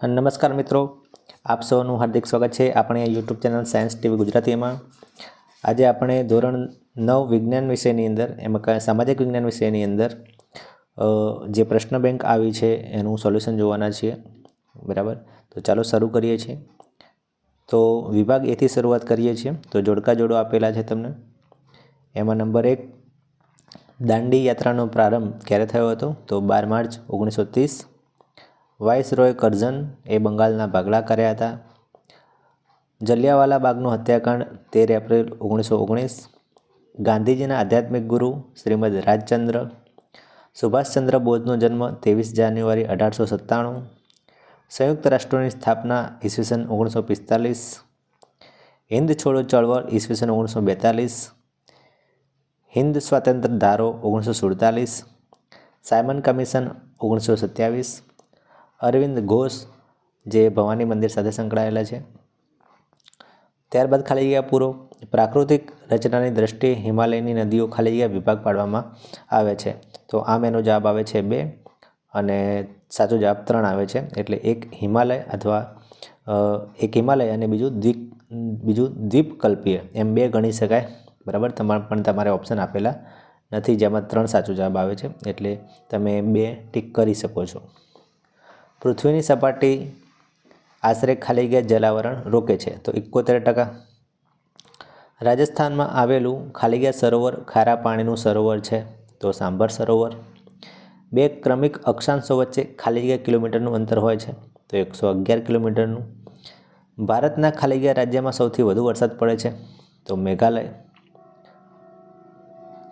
નમસ્કાર મિત્રો, આપ સૌનું હાર્દિક સ્વાગત છે આપણે યુટ્યુબ ચેનલ સાયન્સ ટીવી ગુજરાતીમાં। આજે આપણે ધોરણ 9 વિજ્ઞાન વિષયની અંદર એમાં સામાજિક વિજ્ઞાન વિષયની અંદર જે પ્રશ્ન બેંક આવી છે એનું સોલ્યુશન જોવાના છીએ, બરાબર। તો ચાલો શરૂ કરીએ છીએ। તો વિભાગ એથી શરૂઆત કરીએ છીએ। તો જોડકા જોડો આપેલા છે તમને। એમાં નંબર 1, દાંડી યાત્રાનો પ્રારંભ ક્યારે થયો હતો? તો 12 માર્ચ 1930। વાઇસરોય કરઝન એ બંગાળના ભાગલા કર્યા હતા। જલિયાવાલા બાગનો હત્યાકાંડ 13 એપ્રિલ 1919। ગાંધીજીના આધ્યાત્મિક ગુરુ શ્રીમદ રાજચંદ્ર। સુભાષચંદ્ર બોઝનો જન્મ 23 જાન્યુઆરી 1897। સંયુક્ત રાષ્ટ્રોની સ્થાપના ઈસવીસન 1945। હિન્દ છોડો ચળવળ ઈસવીસન 1942। હિન્દ સ્વાતંત્ર્ય ધારો 1947। Simon commission 1927। અરવિંદ ઘોષ જે ભવાની મંદિર સાથે સંકળાયેલા છે। ત્યારબાદ ખાલી જગ્યા પૂરો। પ્રાકૃતિક રચનાની દ્રષ્ટિએ હિમાલયની નદીઓ ખાલી જગ્યા વિભાગ પાડવામાં આવે છે। તો આમ એનો જવાબ આવે છે 2 અને સાચો જવાબ 3 આવે છે। એટલે એક હિમાલય અને બીજું દ્વીપકલ્પીય એમ 2 ગણી શકાય, બરાબર। તમારે ઓપ્શન આપેલા નથી જેમાં 3 સાચો જવાબ આવે છે, એટલે તમે 2 ટીક કરી શકો છો। પૃથ્વીની સપાટી આશરે ખાલી જગ્યા જલાવરણ રોકે છે? તો 71%। રાજસ્થાનમાં આવેલું ખાલી જગ્યા સરોવર ખારા પાણીનું સરોવર છે? તો સાંભર સરોવર। 2 ક્રમિક અક્ષાંશો વચ્ચે ખાલી જગ્યા કિલોમીટરનું અંતર હોય છે? તો 111 કિલોમીટરનું। ભારતના ખાલી જગ્યા રાજ્યમાં સૌથી વધુ વરસાદ પડે છે? તો મેઘાલય।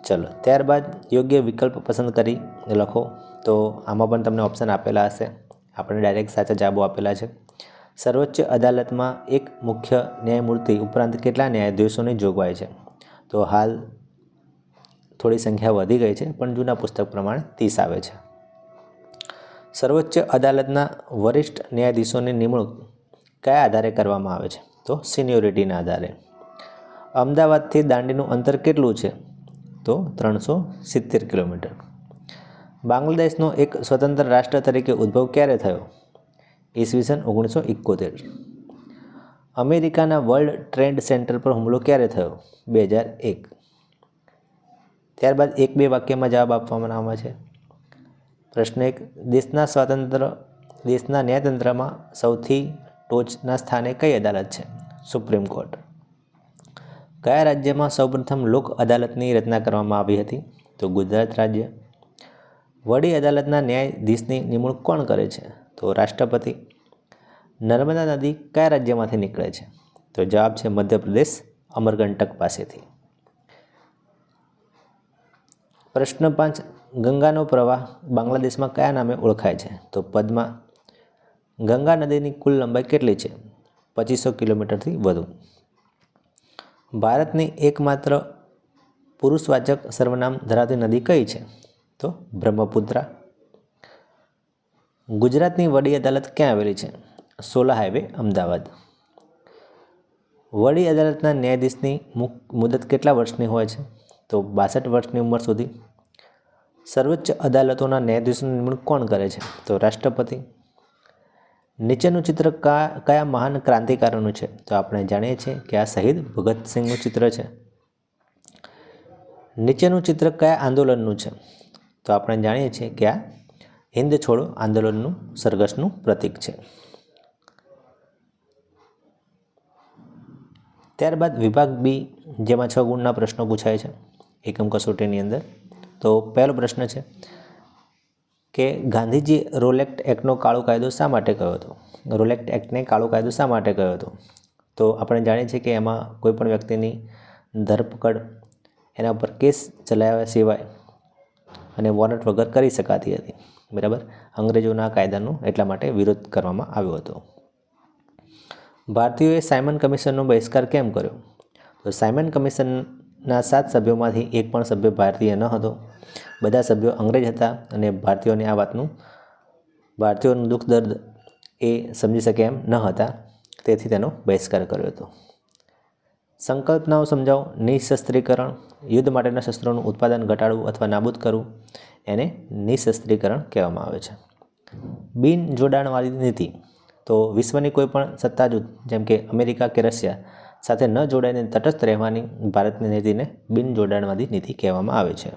ચલો ત્યારબાદ યોગ્ય વિકલ્પ પસંદ કરી લખો। તો આમાં પણ તમને ઓપ્શન આપેલા હશે, આપણે ડાયરેક્ટ સાચા જવાબો આપેલા છે। સર્વોચ્ચ અદાલતમાં એક મુખ્ય ન્યાયમૂર્તિ ઉપરાંત કેટલા ન્યાયાધીશોની જોગવાઈ છે? તો હાલ થોડી સંખ્યા વધી ગઈ છે, પણ જૂના પુસ્તક પ્રમાણે 30 આવે છે। સર્વોચ્ચ અદાલતના વરિષ્ઠ ન્યાયાધીશોની નિમણૂક કયા આધારે કરવામાં આવે છે? તો સિનિયોરિટીના આધારે। અમદાવાદથી દાંડીનું અંતર કેટલું છે? તો 370 કિલોમીટર। બાંગ્લાદેશનો એક સ્વતંત્ર રાષ્ટ્ર તરીકે ઉદ્ભવ ક્યારે થયો? ઈસવીસન 1971। અમેરિકાના વર્લ્ડ ટ્રેડ સેન્ટર પર હુમલો ક્યારે થયો? 2001। ત્યારબાદ 1-2 વાક્યમાં જવાબ આપવામાં આવે છે। પ્રશ્ન 1, દેશના ન્યાયતંત્રમાં સૌથી ટોચના સ્થાને કઈ અદાલત છે? Supreme court. કયા રાજ્યમાં સૌપ્રથમ લોક અદાલતની રચના કરવામાં આવી હતી? તો ગુજરાત રાજ્ય। વડી અદાલતના ન્યાયાધીશની નિમણૂક કોણ કરે છે? તો રાષ્ટ્રપતિ। નર્મદા નદી કયા રાજ્યમાંથી નીકળે છે? તો જવાબ છે મધ્યપ્રદેશ, અમરકંટક પાસેથી। પ્રશ્ન 5, ગંગાનો પ્રવાહ બાંગ્લાદેશમાં કયા નામે ઓળખાય છે? તો પદ્મા। ગંગા નદીની કુલ લંબાઈ કેટલી છે? 2500 કિલોમીટરથી વધુ। ભારતની એકમાત્ર પુરુષવાચક સર્વનામ ધરાવતી નદી કઈ છે? તો બ્રહ્મપુત્રા। ગુજરાતની વડી અદાલત ક્યાં આવેલી છે? સોલા હાઈવે, અમદાવાદ। વડી અદાલતના ન્યાયાધીશની મુદત કેટલા વર્ષની હોય છે? તો 62 વર્ષની ઉંમર સુધી। સર્વોચ્ચ અદાલતોના ન્યાયાધીશોની નિમણૂક કોણ કરે છે? તો રાષ્ટ્રપતિ। નીચેનું ચિત્ર કયા મહાન ક્રાંતિકારીનું છે? તો આપણે જાણીએ છીએ કે આ શહીદ ભગતસિંહનું ચિત્ર છે। નીચેનું ચિત્ર કયા આંદોલનનું છે? તો આપણે જાણીએ છીએ કે આ હિન્દ છોડો આંદોલનનું સરઘસનું પ્રતીક છે। ત્યારબાદ વિભાગ બી, જેમાં 6 ગુણના પ્રશ્નો પૂછાય છે એકમ કસોટીની અંદર। તો પહેલો પ્રશ્ન છે કે ગાંધીજી રોલેક્ટ એક્ટનો કાળો કાયદો શા માટે કહ્યો હતો? રોલેક્ટ એક્ટને કાળો કાયદો શા માટે કહ્યો હતો? તો આપણે જાણીએ છીએ કે એમાં કોઈપણ વ્યક્તિની ધરપકડ એના પર કેસ ચલાવ્યા સિવાય અને વોરંટ વગર કરી શકાતી હતી, બરાબર। અંગ્રેજોના કાયદાનો એટલા માટે વિરોધ કરવામાં આવ્યો હતો। ભારતીયોએ સાયમન કમિશનનો બહિષ્કાર કેમ કર્યો? તો સાયમન કમિશનના 7 સભ્યોમાંથી એક પણ સભ્ય ભારતીય ન હતો, બધા સભ્યો અંગ્રેજ હતા અને ભારતીયોનું દુઃખ દર્દ એ સમજી શકે એમ ન હતા, તેથી તેનો બહિષ્કાર કર્યો હતો। સંકલ્પનાઓ સમજાવો। નિઃશસ્ત્રીકરણ, યુદ્ધ માટેના શસ્ત્રોનું ઉત્પાદન ઘટાડવું અથવા નાબૂદ કરવું, એને નિઃશસ્ત્રીકરણ કહેવામાં આવે છે। બિન જોડાણવાળી નીતિ, તો વિશ્વની કોઈ પણ સત્તા જૂથ જેમ કે અમેરિકા કે રશિયા સાથે ન જોડાઈને તટસ્થ રહેવાની ભારતની નીતિને બિનજોડાણવાદી નીતિ કહેવામાં આવે છે.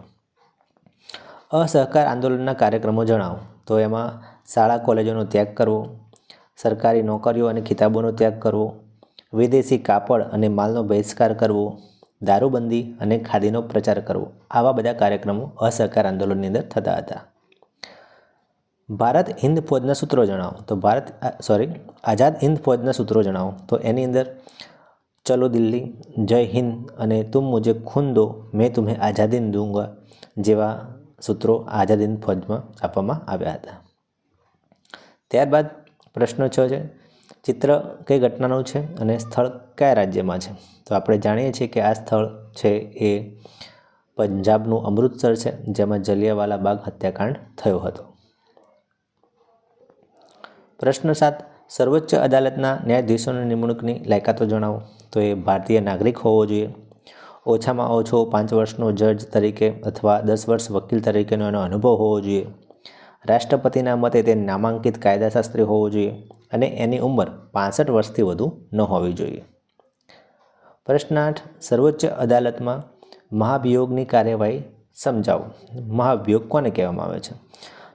અસહકાર આંદોલનના કાર્યક્રમો જણાવો. તો એમાં શાળા કોલેજોનો ત્યાગ કરવો, સરકારી નોકરીઓ અને ખિતાબોનો ત્યાગ કરવો, વિદેશી કાપડ અને માલનો બહિષ્કાર કરવો, દારૂબંધી અને ખાદીનો પ્રચાર કરવો, આવા બધા કાર્યક્રમો અસહકાર આંદોલનની અંદર થતા હતા. ભારત હિન્દ ફૌજના સૂત્રો જણાવો. તો આઝાદ હિન્દ ફૌજના સૂત્રો જણાવો. તો એની અંદર ચલો દિલ્હી, જય હિન્દ અને તુમ મુझे खून दो मैं तुम्हें आज़ादी दूंगा જેવા સૂત્રો આઝાદ હિન્દ ફૌજમાં આપવામાં આવ્યા હતા. ત્યારબાદ પ્રશ્ન 6 છે, ચિત્ર કઈ ઘટનાનું છે અને સ્થળ કયા રાજ્યમાં છે. તો આપણે જાણીએ છીએ કે આ સ્થળ છે એ પંજાબનું અમૃતસર છે, જેમાં જલિયાવાલા બાગ હત્યાકાંડ થયો હતો. પ્રશ્ન 7, સર્વોચ્ચ અદાલતના ન્યાયાધીશોની નિમણૂકની લાયકાતો જણાવો. તો એ ભારતીય નાગરિક હોવો જોઈએ, ઓછામાં ઓછો 5 વર્ષનો જજ તરીકે અથવા 10 વર્ષ વકીલ તરીકેનો એનો અનુભવ હોવો જોઈએ, રાષ્ટ્રપતિના મતે તે નામાંકિત કાયદાશાસ્ત્રી હોવો જોઈએ અને એની ઉંમર 65 વર્ષથી વધુ ન હોવી જોઈએ. પ્રશ્ન 8, સર્વોચ્ચ અદાલતમાં મહાભિયોગની કાર્યવાહી સમજાવો. મહાભિયોગ કોને કહેવામાં આવે છે.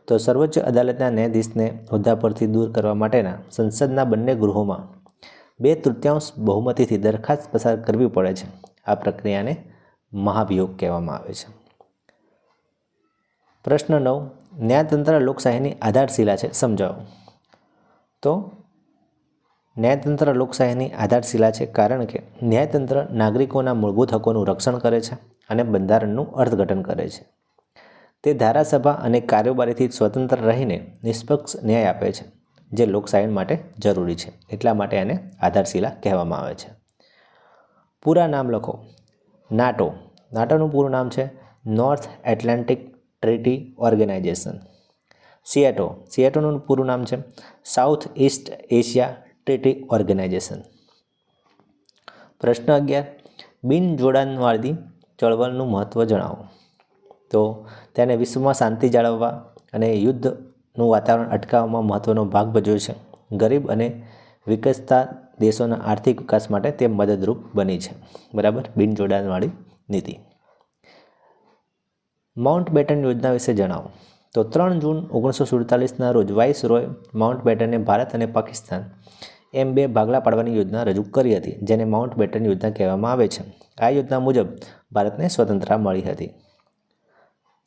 તો સર્વોચ્ચ અદાલતના ન્યાયાધીશને હોદ્દા પરથી દૂર કરવા માટેના સંસદના બંને ગૃહોમાં 2/3 બહુમતીથી દરખાસ્ત પસાર કરવી પડે છે. આ પ્રક્રિયાને મહાભિયોગ કહેવામાં આવે છે. પ્રશ્ન 9, ન્યાયતંત્ર લોકશાહીની આધારશિલા છે, સમજાવો. તો ન્યાયતંત્ર લોકશાહીની આધારશિલા છે કારણ કે ન્યાયતંત્ર નાગરિકોના મૂળભૂત હકોનું રક્ષણ કરે છે અને બંધારણનું અર્થઘટન કરે છે. તે ધારાસભા અને કારોબારીથી સ્વતંત્ર રહીને નિષ્પક્ષ ન્યાય આપે છે, જે લોકશાહી માટે જરૂરી છે. એટલા માટે એને આધારશિલા કહેવામાં આવે છે. પૂરા નામ લખો. નાટોનું પૂરું નામ છે નોર્થ એટલાન્ટિક ટ્રીટી ઓર્ગેનાઇઝેશન. સિએટોનું પૂરું નામ છે south east Asia treaty organization. પ્રશ્ન 11, બિનજોડાણવાદી ચળવળનું મહત્ત્વ જણાવો. તો તેને વિશ્વમાં શાંતિ જાળવવા અને યુદ્ધનું વાતાવરણ અટકાવવામાં મહત્ત્વનો ભાગ ભજવ્યો છે. ગરીબ અને વિકસતા દેશોના આર્થિક વિકાસ માટે તે મદદરૂપ બની છે. બરાબર, બિનજોડાણવાળી નીતિ. માઉન્ટબેટન યોજના વિશે જણાવો. તો 3 જૂન 1947ના રોજ વાઇસરોય માઉન્ટબેટને ભારત અને પાકિસ્તાન એમ 2 ભાગલા પાડવાની યોજના રજૂ કરી હતી, જેને માઉન્ટબેટન યોજના કહેવામાં આવે છે. આ યોજના મુજબ ભારતને સ્વતંત્રતા મળી હતી.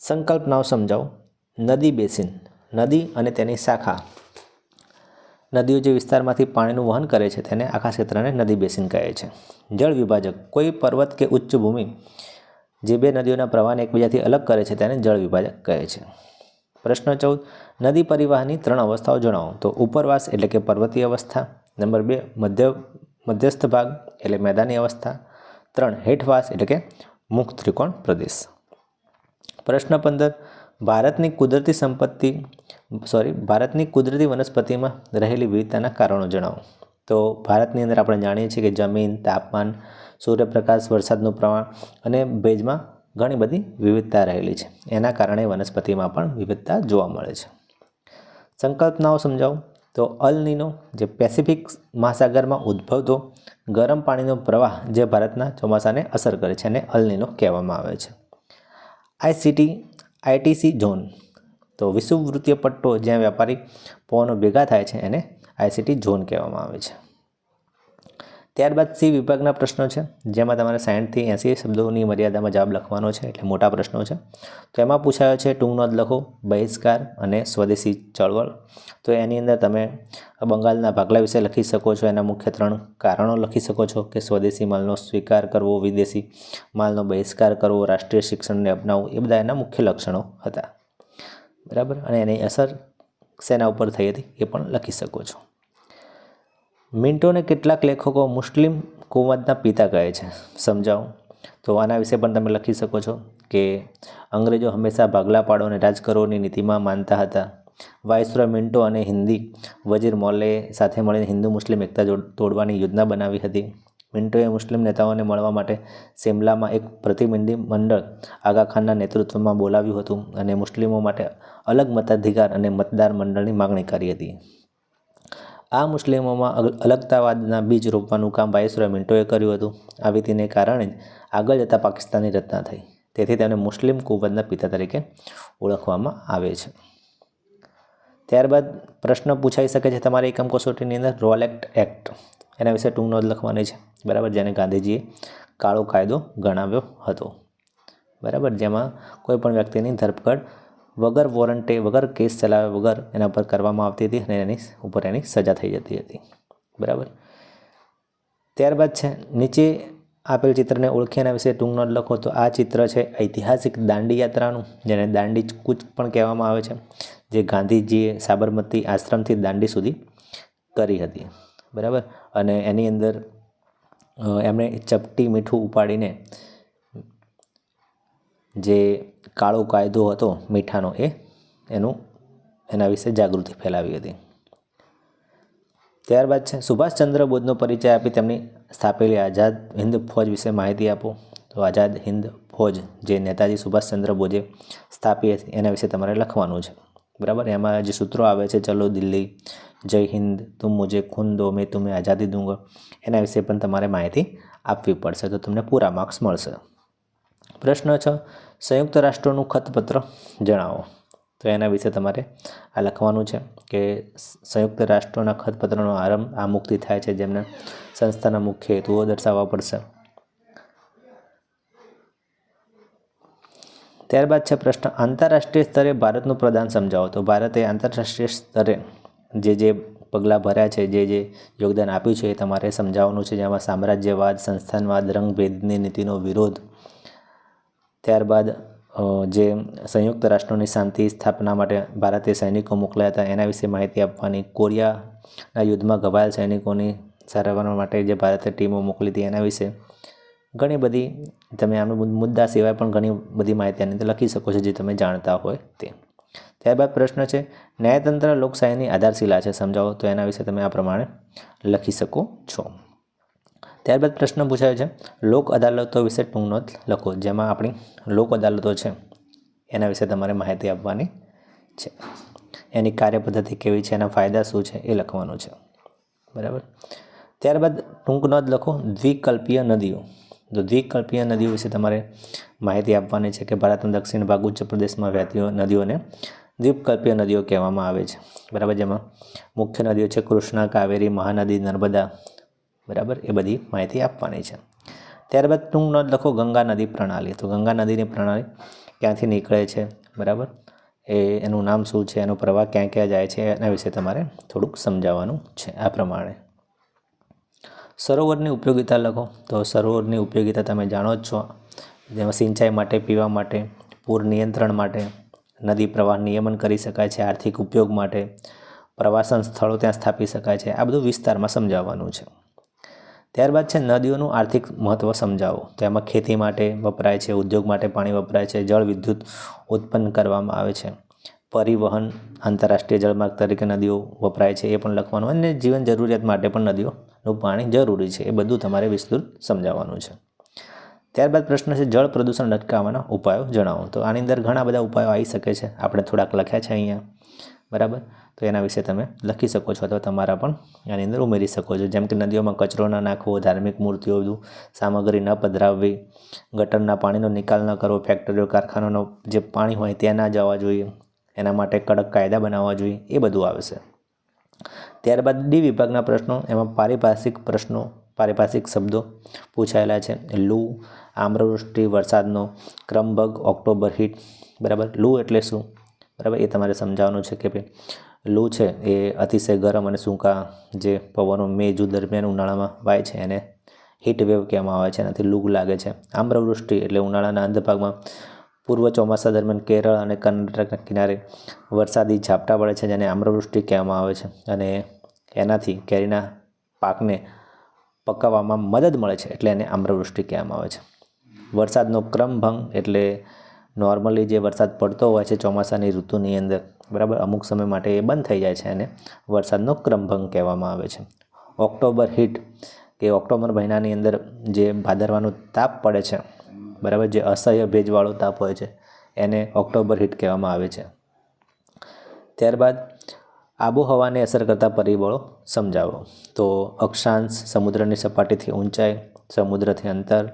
સંકલ્પનાઓ સમજાવો. નદી બેસિન, નદી અને તેની શાખા. નદીઓ જે વિસ્તારમાંથી પાણીનું વહન કરે છે તેને આખા ક્ષેત્રને નદી બેસિન કહે છે. જળ વિભાજક, કોઈ પર્વત કે ઉચ્ચ ભૂમિ જે 2 નદીઓના પ્રવાહને એકબીજાથી અલગ કરે છે તેને જળ વિભાજક કહે છે. પ્રશ્ન 14, નદી પરિવહનની 3 અવસ્થાઓ જણાવો. તો ઉપરવાસ એટલે કે પર્વતીય અવસ્થા, નંબર 2 મધ્યસ્થ ભાગ એટલે મેદાની અવસ્થા, 3 હેઠવાસ એટલે કે મુખ ત્રિકોણ પ્રદેશ. પ્રશ્ન 15, ભારતની કુદરતી વનસ્પતિમાં રહેલી વિવિધતાના કારણો જણાવો. તો ભારતની અંદર આપણે જાણીએ છીએ કે જમીન, તાપમાન, સૂર્યપ્રકાશ, વરસાદનું પ્રમાણ અને ભેજમાં ઘણી બધી વિવિધતા રહેલી છે. એના કારણે વનસ્પતિમાં પણ વિવિધતા જોવા મળે છે. સંકલ્પનાઓ સમજાવો. તો અલ નીનો જે પેસિફિક મહાસાગરમાં ઉદ્ભવતો ગરમ પાણીનો પ્રવાહ જે ભારતના ચોમાસાને અસર કરે છે અને અલ નીનો કહેવામાં આવે છે. આઈટીસી ઝોન, તો વિષુવવૃત્તીય પટ્ટો જ્યાં વ્યાપારી પવનો ભેગા થાય છે એને આઈસીટી ઝોન કહેવામાં આવે છે. ત્યારબાદ સી વિભાગના પ્રશ્નો છે, જેમાં તમારે 60 થી 80 શબ્દોની મર્યાદામાં જવાબ લખવાનો છે, એટલે મોટા પ્રશ્નો છે. તો એમાં પૂછાયો છે ટૂંક નોંધ લખો, બહિષ્કાર અને સ્વદેશી ચળવળ. તો એની અંદર તમે બંગાળના ભાગલા વિશે લખી શકો છો. એના મુખ્ય 3 કારણો લખી શકો છો કે સ્વદેશી માલનો સ્વીકાર કરવો, વિદેશી માલનો બહિષ્કાર કરવો, રાષ્ટ્રીય શિક્ષણને અપનાવવું, એ બધા એના મુખ્ય લક્ષણો હતા. બરાબર, અને એની અસર શેના ઉપર થઈ હતી એ પણ લખી શકો છો. મિન્ટોને કેટલાક લેખકો મુસ્લિમ કુવંતના પિતા કહે છે, સમજાવો. તો આના વિશે પણ તમે લખી શકો છો કે અંગ્રેજો હંમેશા ભાગલા પાડો અને રાજ કરોની નીતિમાં માનતા હતા. વાઇસરોય મિન્ટો અને હિન્દી વજીર મૌર્યએ સાથે મળીને હિન્દુ મુસ્લિમ એકતા તોડવાની યોજના બનાવી હતી. મિન્ટોએ મુસ્લિમ નેતાઓને મળવા માટે સિમલામાં એક પ્રતિનિધિ મંડળ આગા ખાનના નેતૃત્વમાં બોલાવ્યું હતું અને મુસ્લિમો માટે અલગ મતાધિકાર અને મતદાર મંડળની માગણી કરી હતી. આ મુસ્લિમોમાં અલગતાવાદના બીજ રોપવાનું કામ વાઇસરોય મિન્ટોએ કર્યું હતું. આ વિધિને કારણે જ આગળ જતાં પાકિસ્તાનની રચના થઈ. તેથી તેમને મુસ્લિમ કુવતના પિતા તરીકે ઓળખવામાં આવે છે. ત્યારબાદ પ્રશ્ન પૂછાઈ શકે છે તમારી એકમ કસોટીની અંદર, રોલેક્ટ એક્ટ, એના વિશે ટૂંક નોંધ લખવાની છે. બરાબર, જેને ગાંધીજીએ કાળો કાયદો ગણાવ્યો હતો. બરાબર, જેમાં કોઈ પણ વ્યક્તિની ધરપકડ વગર વોરંટે, વગર કેસ ચલાવ્યા વગર એના પર કરવામાં આવતી હતી અને એની ઉપર એની સજા થઈ જતી હતી. બરાબર. ત્યારબાદ છે નીચે આપેલ ચિત્રને ઓળખી એના વિશે ટૂંક નોંધ લખો. તો આ ચિત્ર છે ઐતિહાસિક દાંડી યાત્રાનું, જેને દાંડી કૂચ પણ કહેવામાં આવે છે, જે ગાંધીજીએ સાબરમતી આશ્રમથી દાંડી સુધી કરી હતી. બરાબર, અને એની અંદર એમણે ચપટી મીઠું ઉપાડીને જે કાળો કાયદો હતો મીઠાનો એના વિશે જાગૃતિ ફેલાવી હતી. ત્યારબાદ છે સુભાષચંદ્ર બોઝનો પરિચય આપી તેમની સ્થાપેલી આઝાદ હિન્દ ફૌજ વિશે માહિતી આપો. તો આઝાદ હિન્દ ફૌજ જે નેતાજી સુભાષચંદ્ર બોઝે સ્થાપી હતી એના વિશે તમારે લખવાનું છે. બરાબર, એમાં જે સૂત્રો આવે છે, ચલો દિલ્હી, જય હિન્દ, તુમ મુझे ખૂન દો મેં તુમ્हें આઝાદી દૂંગા, એના વિશે પણ તમારે માહિતી આપવી પડશે, તો તમને પૂરા માર્ક્સ મળશે. પ્રશ્ન 6, સંયુક્ત રાષ્ટ્રોનું ખતપત્ર જણાવો. તો એના વિશે તમારે આ લખવાનું છે કે સંયુક્ત રાષ્ટ્રોના ખતપત્રનો આરંભ આ મુક્તિ થાય છે, જેમને સંસ્થાના મુખ્ય હેતુઓ દર્શાવવા પડશે. ત્યારબાદ છે પ્રશ્ન, આંતરરાષ્ટ્રીય સ્તરે ભારતનું પ્રદાન સમજાવો. તો ભારતે આંતરરાષ્ટ્રીય સ્તરે જે પગલાં ભર્યા છે, જે યોગદાન આપ્યું છે એ તમારે સમજાવવાનું છે, જેમાં સામ્રાજ્યવાદ, સંસ્થાનવાદ, રંગભેદની નીતિનો વિરોધ, ત્યારબાદ જે સંયુક્ત રાષ્ટ્રોની શાંતિ સ્થાપના માટે ભારતે સૈનિકો મોકલ્યા હતા એના વિશે માહિતી આપવાની, કોરિયાના યુદ્ધમાં ઘવાયેલ સૈનિકોની સારવાર માટે જે ભારતે ટીમો મોકલી હતી એના વિશે ઘણી બધી, તમે આનો મુદ્દા સિવાય પણ ઘણી બધી માહિતી આની અંદર લખી શકો છો જે તમે જાણતા હોય તે. ત્યારબાદ પ્રશ્ન છે, ન્યાયતંત્ર લોકશાહીની આધારશિલા છે, સમજાવો. તો એના વિશે તમે આ પ્રમાણે લખી શકો છો. ત્યારબાદ પ્રશ્ન પૂછાયો છે, લોક અદાલતો વિશે ટૂંક નોંધ લખો. જેમાં આપણી લોક અદાલતો છે એના વિશે તમારે માહિતી આપવાની છે, એની કાર્યપદ્ધતિ કેવી છે, એના ફાયદા શું છે એ લખવાનું છે. બરાબર. ત્યારબાદ ટૂંક નોંધ લખો, દ્વિકલ્પીય નદીઓ. તો દ્વિકલ્પીય નદીઓ વિશે તમારે માહિતી આપવાની છે કે ભારતના દક્ષિણ ભાગ ઉચ્ચ પ્રદેશમાં વહેતી નદીઓને દ્વીપકલ્પીય નદીઓ કહેવામાં આવે છે. બરાબર, જેમાં મુખ્ય નદીઓ છે કૃષ્ણા, કાવેરી, મહાનદી, નર્મદા. બરાબર, એ બધી માહિતી આપવાની છે. ત્યારબાદ ટૂંક નોંધ લખો, ગંગા નદી પ્રણાલી. તો ગંગા નદીની પ્રણાલી ક્યાંથી નીકળે છે, બરાબર, એનું નામ શું છે, એનો પ્રવાહ ક્યાં ક્યાં જાય છે, એના વિશે તમારે થોડુંક સમજાવવાનું છે આ પ્રમાણે. સરોવરની ઉપયોગિતા લખો. તો સરોવરની ઉપયોગિતા તમે જાણો જ છો, જેમાં સિંચાઈ માટે, પીવા માટે, પૂર નિયંત્રણ માટે, નદી પ્રવાહ નિયમન કરી શકાય છે, આર્થિક ઉપયોગ માટે, પ્રવાસન સ્થળો ત્યાં સ્થાપી શકાય છે. આ બધું વિસ્તારમાં સમજાવવાનું છે. ત્યારબાદ છે નદીઓનું આર્થિક મહત્ત્વ સમજાવો. તો એમાં ખેતી માટે વપરાય છે, ઉદ્યોગ માટે પાણી વપરાય છે, જળ વિદ્યુત ઉત્પન્ન કરવામાં આવે છે, પરિવહન આંતરરાષ્ટ્રીય જળમાર્ગ તરીકે નદીઓ વપરાય છે એ પણ લખવાનું, અને જીવન જરૂરિયાત માટે પણ નદીઓનું પાણી જરૂરી છે, એ બધું તમારે વિસ્તૃત સમજાવવાનું છે. ત્યારબાદ પ્રશ્ન છે, જળ પ્રદૂષણ અટકાવવાના ઉપાયો જણાવો. તો આની અંદર ઘણા બધા ઉપાયો આવી શકે છે, આપણે થોડાક લખ્યા છે અહીંયા. બરાબર, તો એના વિશે તમે લખી શકો છો અથવા તમારા પણ આની અંદર ઉમેરી શકો છો. જેમ કે નદીઓમાં કચરો ન નાખવો, ધાર્મિક મૂર્તિઓ સામગ્રી ન પધરાવવી, ગટરના પાણીનો નિકાલ ન કરવો, ફેક્ટરીઓ કારખાનાનો જે પાણી હોય ત્યાં ના જવા જોઈએ, એના માટે કડક કાયદા બનાવવા જોઈએ, એ બધું આવશે. ત્યારબાદ ડી વિભાગના પ્રશ્નો, એમાં પારિભાષિક શબ્દો પૂછાયેલા છે. લૂ, આમ્રવૃષ્ટિ, વરસાદનો ક્રમભંગ, ઓક્ટોબર હીટ. બરાબર, લૂ એટલે શું, બરાબર, એ તમારે સમજાવવાનું છે કે ભાઈ લૂ છે એ અતિશય ગરમ અને સૂકા જે પવનો મે જૂન દરમિયાન ઉનાળામાં વાય છે એને હીટ વેવ કહેવામાં આવે છે, એનાથી લૂ લાગે છે. આમ્રવૃષ્ટિ એટલે ઉનાળાના અંત ભાગમાં પૂર્વ ચોમાસા દરમિયાન કેરળ અને કર્ણાટકના કિનારે વરસાદી ઝાપટા પડે છે, જેને આમ્રવૃષ્ટિ કહેવામાં આવે છે, અને એનાથી કેરીના પાકને પકાવવામાં મદદ મળે છે, એટલે એને આમ્રવૃષ્ટિ કહેવામાં આવે છે. વરસાદનો ક્રમભંગ એટલે નોર્મલી જે વરસાદ પડતો હોય છે ચોમાસાની ઋતુની અંદર, બરાબર, અમુક સમય માટે એ બંધ થઈ જાય છે, અને વરસાદનો ક્રમભંગ કહેવામાં આવે છે. ઓક્ટોબર હીટ કે ઓક્ટોબર મહિનાની અંદર જે ભાદરવાનો તાપ પડે છે, બરાબર, જે અસહ્ય ભેજવાળો તાપ હોય છે એને ઓક્ટોબર હીટ કહેવામાં આવે છે. ત્યારબાદ આબોહવાને અસર કરતા પરિબળો સમજાવો. તો અક્ષાંશ, સમુદ્રની સપાટીથી ઊંચાઈ, સમુદ્રથી અંતર,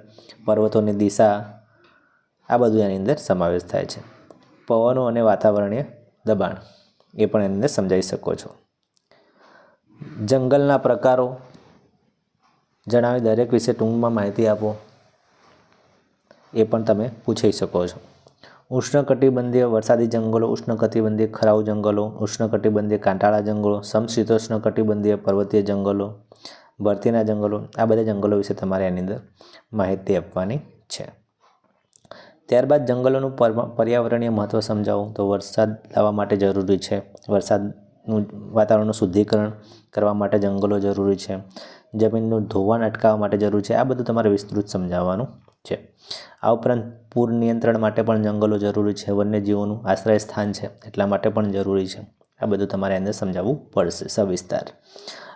પર્વતોની દિશા, આ બધું એની અંદર સમાવેશ થાય છે. પવનો અને વાતાવરણીય દબાણ એ પણ એની અંદર સમજાવી શકો છો. જંગલના પ્રકારો જણાવી દરેક વિશે ટૂંકમાં માહિતી આપો, એ પણ તમે પૂછી શકો છો. ઉષ્ણકટિબંધીય વરસાદી જંગલો, ઉષ્ણકટિબંધીય ખરાઉ જંગલો, ઉષ્ણકટિબંધીય કાંટાળા જંગલો, સમશીતોષ્ણકટિબંધીય પર્વતીય જંગલો, બરતીના જંગલો, આ બધા જંગલો વિશે તમારે એની અંદર માહિતી આપવાની છે. ત્યારબાદ જંગલોનું પર્યાવરણીય મહત્ત્વ સમજાવો. તો વરસાદ લાવવા માટે જરૂરી છે, વરસાદનું વાતાવરણનું શુદ્ધિકરણ કરવા માટે જંગલો જરૂરી છે, જમીનનું ધોવાણ અટકાવવા માટે જરૂરી છે. આ બધું તમારે વિસ્તૃત સમજાવવાનું છે. આ ઉપરાંત પૂર નિયંત્રણ માટે પણ જંગલો જરૂરી છે, વન્યજીવોનું આશ્રય સ્થાન છે એટલા માટે પણ જરૂરી છે. આ બધું તમારે અંદર સમજાવવું પડશે સવિસ્તાર.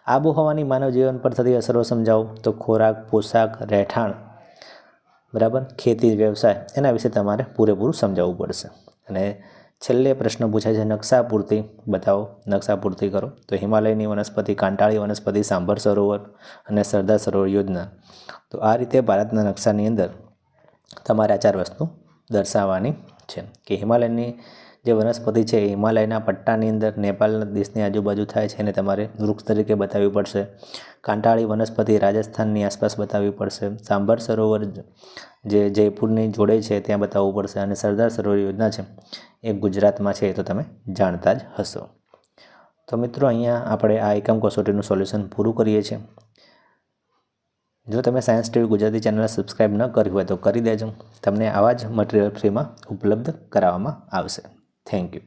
આબોહવાની માનવ જીવન પર થતી અસરો સમજાવો. તો ખોરાક, પોશાક, રહેઠાણ, બરાબર, ખેતી, વ્યવસાય, એના વિશે તમારે પૂરેપૂરું સમજાવવું પડશે. અને છેલ્લે પ્રશ્ન પૂછાય છે નકશા પૂર્તિ બતાવો, નકશા પૂર્તિ કરો. તો હિમાલયની વનસ્પતિ, કાંટાળી વનસ્પતિ, સાંભર સરોવર અને સરદાર સરોવર યોજના. તો આ રીતે ભારતના નકશાની અંદર તમારે આ 4 વસ્તુ દર્શાવવાની છે કે હિમાલયની જે વનસ્પતિ છે એ હિમાલયના પટ્ટાની અંદર નેપાળ દેશની આજુબાજુ થાય છે એને તમારે વૃક્ષ તરીકે બતાવવી પડશે. કાંટાળી વનસ્પતિ રાજસ્થાનની આસપાસ બતાવવી પડશે. સાંભર સરોવર જે જયપુરની જોડે છે ત્યાં બતાવવું પડશે. અને સરદાર સરોવર યોજના છે એ ગુજરાતમાં છે, એ તો તમે જાણતા જ હશો. તો મિત્રો, અહીંયા આપણે આ એકમ કસોટીનું સોલ્યુશન પૂરું કરીએ છીએ. જો તમે science TV Gujarati channel subscribe ન કરી હોય તો કરી દેજો. તમને આવા જ મટીરિયલ ફ્રીમાં ઉપલબ્ધ કરાવવામાં આવશે. Thank you.